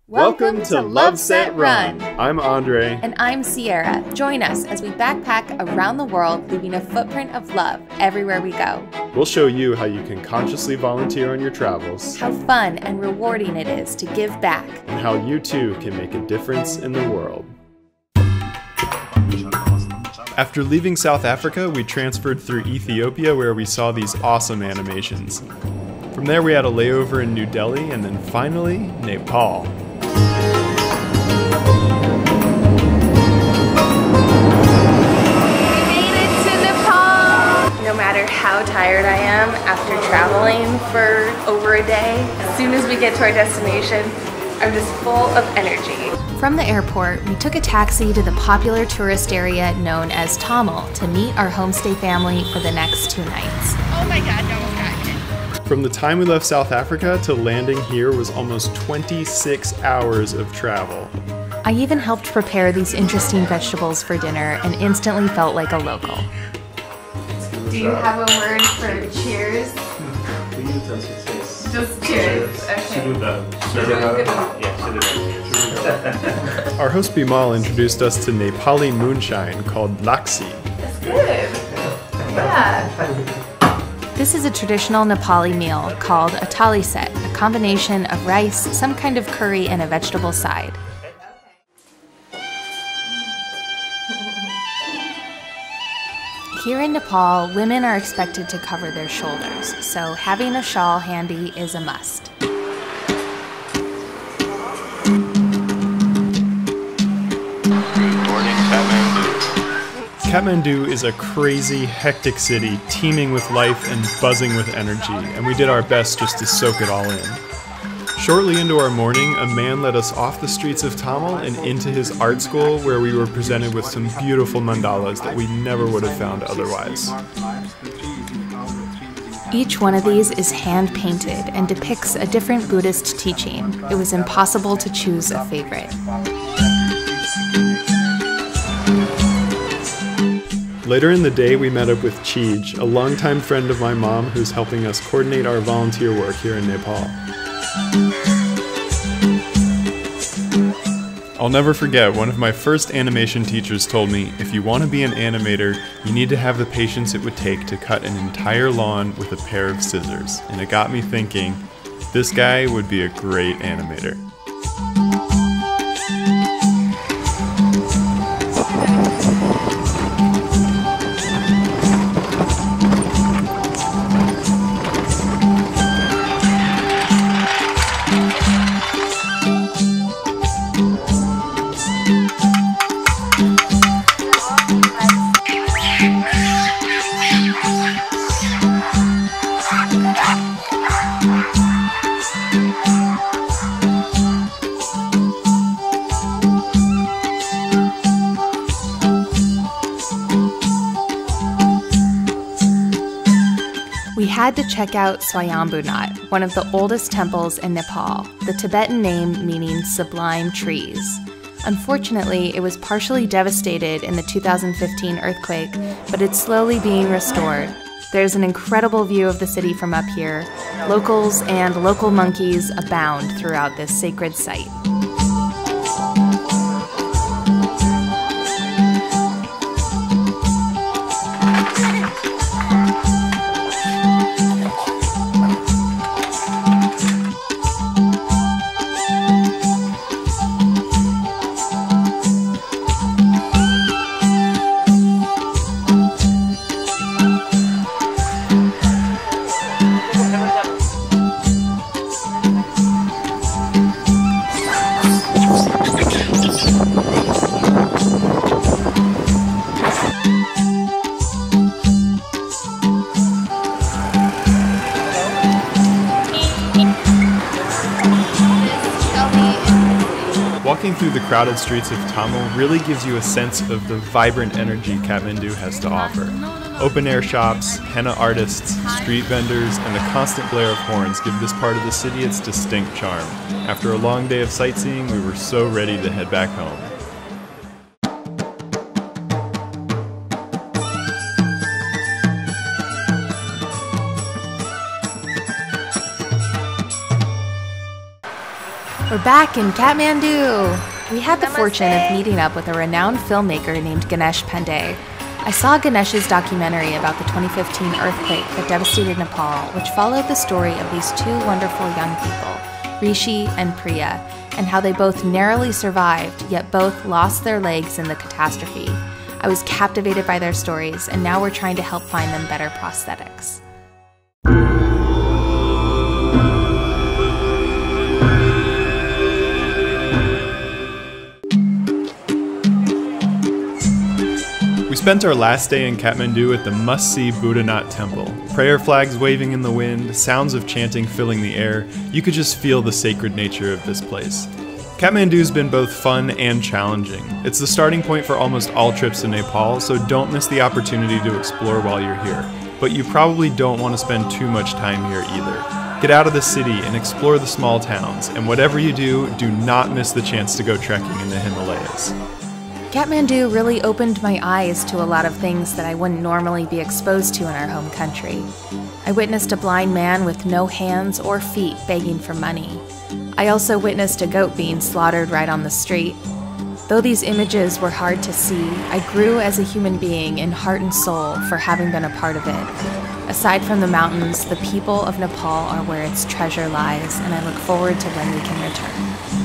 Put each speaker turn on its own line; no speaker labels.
Welcome to Love Set Run.
I'm Andre.
And I'm Sierra. Join us as we backpack around the world, leaving a footprint of love everywhere we go.
We'll show you how you can consciously volunteer on your travels,
How fun and rewarding it is to give back.
and how you too can make a difference in the world. After leaving South Africa, we transferred through Ethiopia where we saw these awesome animations. From there we had a layover in New Delhi and then finally Nepal.
No matter how tired I am after traveling for over a day, as soon as we get to our destination, I'm just full of energy. From the airport, we took a taxi to the popular tourist area known as Tamil to meet our homestay family for the next 2 nights.
Oh my god, no one's got it.
From the time we left South Africa to landing here was almost 26 hours of travel.
I even helped prepare these interesting vegetables for dinner and instantly felt like a local. Do you have a word for cheers? Just cheers. Okay.
Our host Bimal introduced us to Nepali moonshine called Laksi.
That's good. Yeah. This is a traditional Nepali meal called a thali set, a combination of rice, some kind of curry, and a vegetable side. Here in Nepal, women are expected to cover their shoulders, so having a shawl handy is a must.
Kathmandu is a crazy, hectic city teeming with life and buzzing with energy, and we did our best just to soak it all in. Shortly into our morning, a man led us off the streets of Tamil and into his art school where we were presented with some beautiful mandalas that we never would have found otherwise.
Each one of these is hand-painted and depicts a different Buddhist teaching. It was impossible to choose a favorite.
Later in the day, we met up with Chij, a longtime friend of my mom who's helping us coordinate our volunteer work here in Nepal. I'll never forget, one of my first animation teachers told me, if you want to be an animator, you need to have the patience it would take to cut an entire lawn with a pair of scissors. And it got me thinking, this guy would be a great animator.
We had to check out Swayambhunath, one of the oldest temples in Nepal, the Tibetan name meaning sublime trees. Unfortunately, it was partially devastated in the 2015 earthquake, but it's slowly being restored. There's an incredible view of the city from up here. Locals and local monkeys abound throughout this sacred site.
Walking through the crowded streets of Tamil really gives you a sense of the vibrant energy Kathmandu has to offer. Open-air shops, henna artists, street vendors, and the constant blare of horns give this part of the city its distinct charm. After a long day of sightseeing, we were so ready to head back home.
We're back in Kathmandu! We had the fortune of meeting up with a renowned filmmaker named Ganesh Pandey. I saw Ganesh's documentary about the 2015 earthquake that devastated Nepal, which followed the story of these two wonderful young people, Rishi and Priya, and how they both narrowly survived, yet both lost their legs in the catastrophe. I was captivated by their stories, and now we're trying to help find them better prosthetics.
We spent our last day in Kathmandu at the must-see Buddhanath Temple. Prayer flags waving in the wind, sounds of chanting filling the air. You could just feel the sacred nature of this place. Kathmandu's been both fun and challenging. It's the starting point for almost all trips to Nepal, so don't miss the opportunity to explore while you're here. But you probably don't want to spend too much time here either. Get out of the city and explore the small towns, and whatever you do not miss the chance to go trekking in the Himalayas.
Kathmandu really opened my eyes to a lot of things that I wouldn't normally be exposed to in our home country. I witnessed a blind man with no hands or feet begging for money. I also witnessed a goat being slaughtered right on the street. Though these images were hard to see, I grew as a human being in heart and soul for having been a part of it. Aside from the mountains, the people of Nepal are where its treasure lies, and I look forward to when we can return.